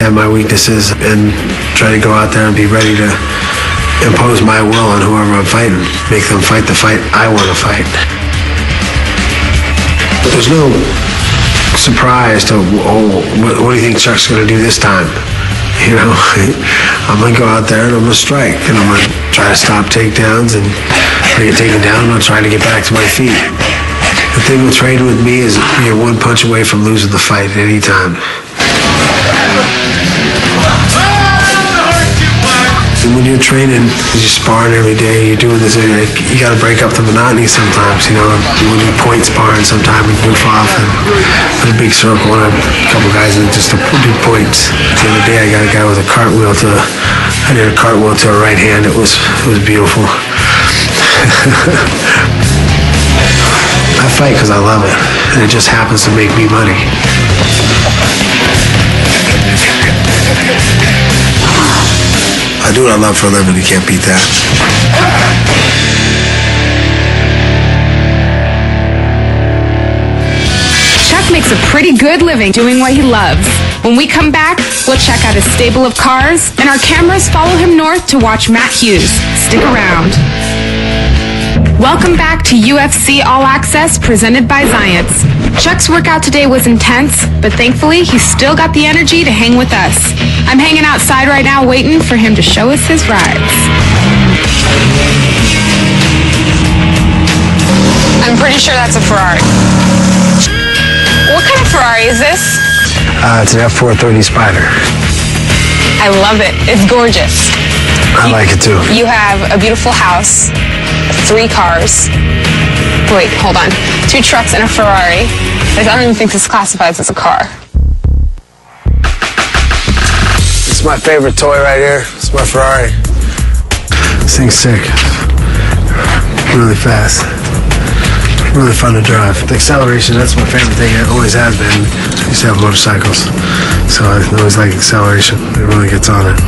have my weaknesses and try to go out there and be ready to impose my will on whoever I'm fighting. Make them fight the fight I want to fight. But there's no surprise to, oh, what do you think Chuck's going to do this time? You know, I'm going to go out there and I'm going to strike. And I'm going to try to stop takedowns, and when I get taken down, I'm going to try to get back to my feet. The thing with training with me is you're one punch away from losing the fight at any time. And when you're training, you're sparring every day, you're doing this, you got to break up the monotony sometimes, you know. When you're point sparring sometimes, we goof off and put a big circle on a couple guys and just to do points. The other day I got a guy with a cartwheel I did a cartwheel to a right hand. It was beautiful. I fight because I love it, and it just happens to make me money. I do what I love for a living. You can't beat that. Chuck makes a pretty good living doing what he loves. When we come back, we'll check out his stable of cars, and our cameras follow him north to watch Matt Hughes. Stick around. Welcome back to UFC All Access, presented by Zions. Chuck's workout today was intense, but thankfully, he's still got the energy to hang with us. I'm hanging outside right now waiting for him to show us his rides. I'm pretty sure that's a Ferrari. What kind of Ferrari is this? It's an F430 Spider. I love it. It's gorgeous. I like it too. You have a beautiful house, 3 cars. Wait, hold on. 2 trucks and a Ferrari. I don't even think this classifies as a car. This is my favorite toy right here. It's my Ferrari. This thing's sick. Really fast. Really fun to drive. The acceleration, that's my favorite thing. It always has been. I used to have motorcycles, so I always like acceleration. It really gets on it.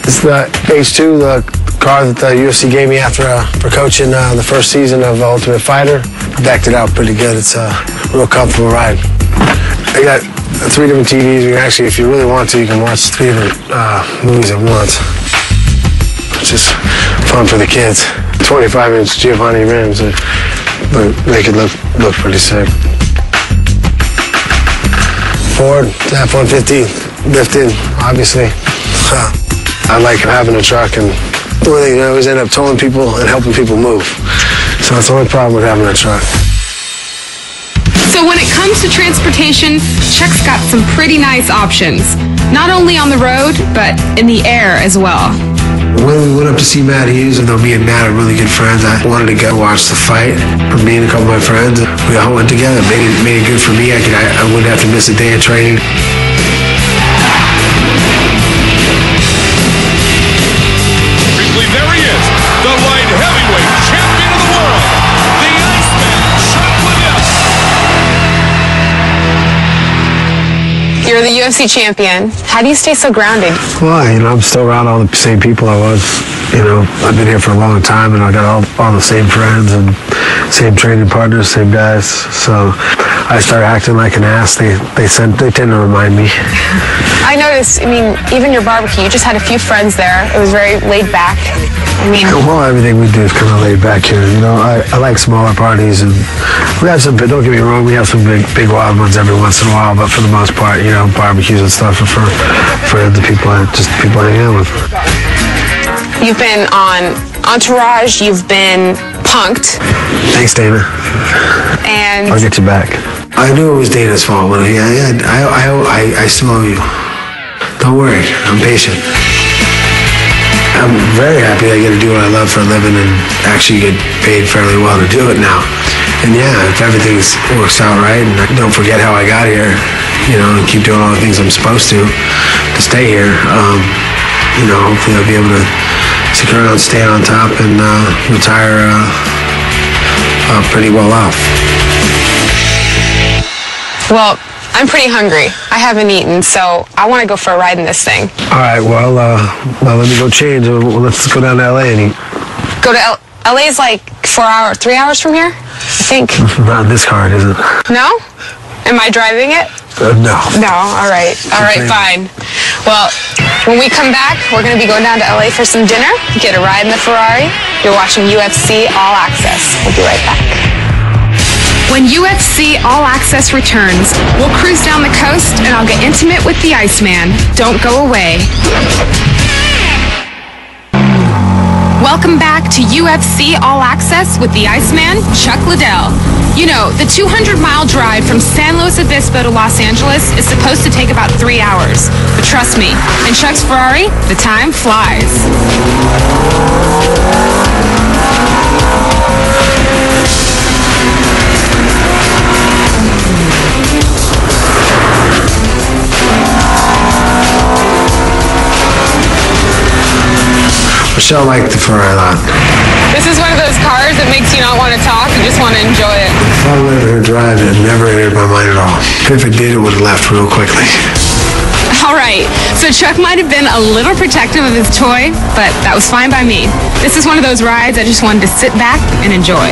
This is the pt2, the car that the UFC gave me after for coaching the first season of Ultimate Fighter. Decked it out pretty good. It's a real comfortable ride. I got 3 different TVs. You can actually, if you really want to, you can watch 3 different movies at once. It's just fun for the kids. 25-inch Giovanni rims but make it look pretty sick. Ford F-150 lifted, obviously. I like having a truck, and the only thing I always end up towing people and helping people move. So that's the only problem with having a truck. So when it comes to transportation, Chuck's got some pretty nice options. Not only on the road, but in the air as well. When we went up to see Matt Hughes, and though me and Matt are really good friends, I wanted to go watch the fight for me and a couple of my friends. We all went together. Made it good for me. I wouldn't have to miss a day of training. There he is, the light heavyweight champion of the world, the Iceman, Chuck Liddell. You're the UFC champion. How do you stay so grounded? Well, you know, I'm still around all the same people I was. You know, I've been here for a long time, and I got all the same friends and same training partners, same guys. So I started acting like an ass. They tend to remind me. I noticed, I mean, even your barbecue, you just had a few friends there. It was very laid back. I mean, well, everything we do is kind of laid back here. You know, I like smaller parties, and we have some, don't get me wrong, we have some big wild ones every once in a while, but for the most part, you know, barbecues and stuff are for friends and people I hang out with. You've been on Entourage, you've been punked. Thanks, Dana. And I'll get you back. I knew it was Dana's fault. I still owe you. Don't worry, I'm patient. I'm very happy I get to do what I love for a living and actually get paid fairly well to do it now. And yeah, if everything works out right and I don't forget how I got here, you know, and keep doing all the things I'm supposed to stay here, you know, hopefully I'll be able to stick around, stay on top, and retire pretty well off. well, I'm pretty hungry. I haven't eaten, so I want to go for a ride in this thing. All right, well, let me go change. Let's go down to L.A. and eat. Go to L.A. is like 3 hours from here, I think. Not this car, is it? No? Am I driving it? No. No? All right. All right, fine. Well, when we come back, we're going to be going down to LA for some dinner, get a ride in the Ferrari. You're watching UFC All Access. We'll be right back. When UFC All Access returns, we'll cruise down the coast and I'll get intimate with the Iceman. Don't go away. Welcome back to UFC All Access with the Iceman, Chuck Liddell. You know, the 200-mile drive from San Luis Obispo to Los Angeles is supposed to take about 3 hours. But trust me, in Chuck's Ferrari, the time flies. Michelle liked the Ferrari a lot. This is one of those cars that makes you not want to talk, you just want to enjoy it. If I let her drive, it never entered my mind at all. If it did, it would have left real quickly. All right, so Chuck might have been a little protective of his toy, but that was fine by me. This is one of those rides I just wanted to sit back and enjoy.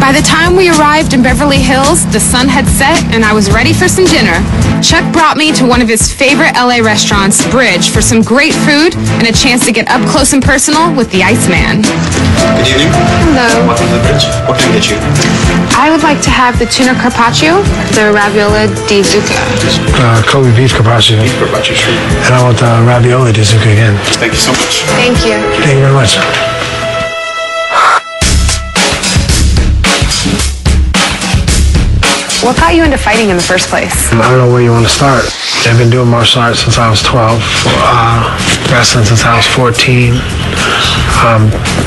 By the time we arrived in Beverly Hills, the sun had set and I was ready for some dinner. Chuck brought me to one of his favorite LA restaurants, Bridge, for some great food and a chance to get up close and personal with the Iceman. Good evening. Hello. Welcome to the Bridge. What can I get you? I would like to have the tuna carpaccio, the ravioli di zucca. Kobe beef carpaccio. Beef carpaccio, sure. And I want the ravioli di zucca again. Thank you so much. Thank you. Thank you very much. What got you into fighting in the first place? I don't know where you want to start. I've been doing martial arts since I was 12, wrestling since I was 14,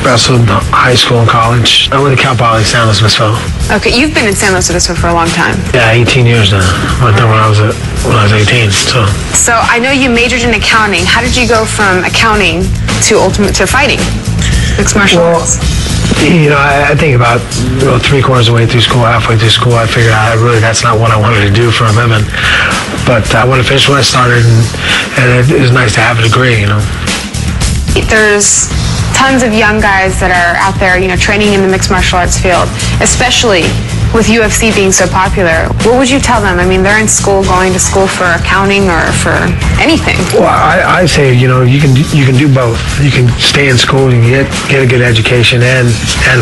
wrestled high school and college. I went to Cal Poly San Luis Obispo. Okay, you've been in San Luis Obispo for a long time. Yeah, 18 years now. Went there when I was 18. So I know you majored in accounting. How did you go from accounting to fighting? Mixed martial arts. You know, I think about 3/4 of the way through school, halfway through school, I figured out that's not what I wanted to do for a living. But I want to finish what I started, and it was nice to have a degree, you know. There's tons of young guys that are out there, training in the mixed martial arts field, especially with UFC being so popular. What would you tell them? I mean, they're in school, going to school for accounting or for anything. Well, I say, you can do both. You can stay in school, you can get a good education and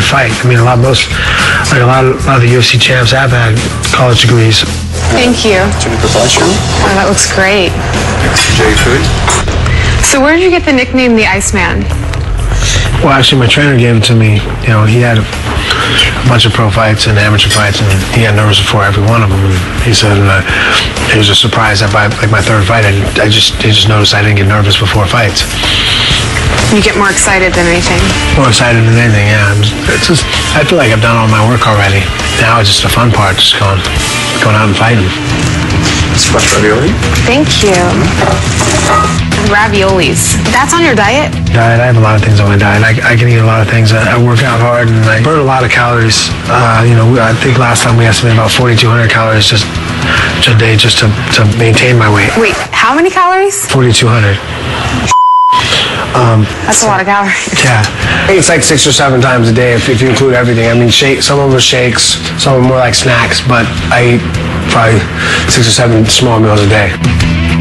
fight. I mean, a lot of the UFC champs have had college degrees. Thank you. Tuna carpaccio. Oh, that looks great. J food. So where did you get the nickname the Iceman? Well, actually, my trainer gave it to me. You know, he had a bunch of pro fights and amateur fights, and he got nervous before every one of them. And he said it was a surprise that by my third fight, he just noticed I didn't get nervous before fights. You get more excited than anything. More excited than anything, yeah. I feel like I've done all my work already. Now it's just the fun part, just going out and fighting. It's fresh ravioli. Thank you. Raviolis. That's on your diet? Diet. I have a lot of things on my diet. I can eat a lot of things. I work out hard and I burn a lot of calories. I think last time we estimated about 4,200 calories just a day just to maintain my weight. Wait, how many calories? 4,200. That's a lot of calories. Yeah. It's like 6 or 7 times a day if you include everything. I mean, some of them are shakes, some of them are like snacks, but I eat probably 6 or 7 small meals a day.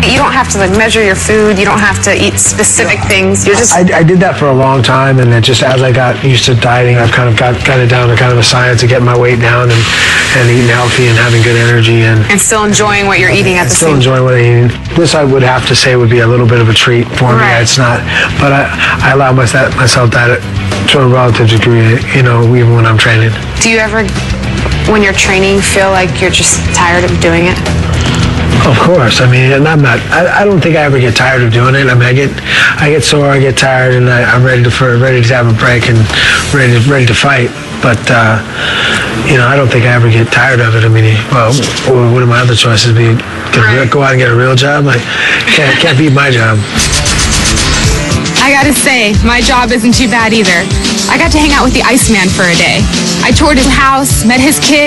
You don't have to measure your food. You don't have to eat specific things. You're just. I did that for a long time, and as I got used to dieting, I've kind of got it down to kind of a science of getting my weight down and eating healthy and having good energy and still enjoying what you're eating at the same time. Still enjoying what I'm eating. This I would have to say would be a little bit of a treat for me. Right. It's not, but I allow myself that to a relative degree. Even when I'm training. Do you ever, when you're training, feel like you're just tired of doing it? Of course. I mean, and I don't think I ever get tired of doing it. I mean, I get sore, I get tired, and I'm ready to have a break and ready to fight. But I don't think I ever get tired of it. I mean, what are my other choices? Go out and get a real job? I can't beat my job. I gotta say, my job isn't too bad either. I got to hang out with the Iceman for a day. I toured his house, met his kids.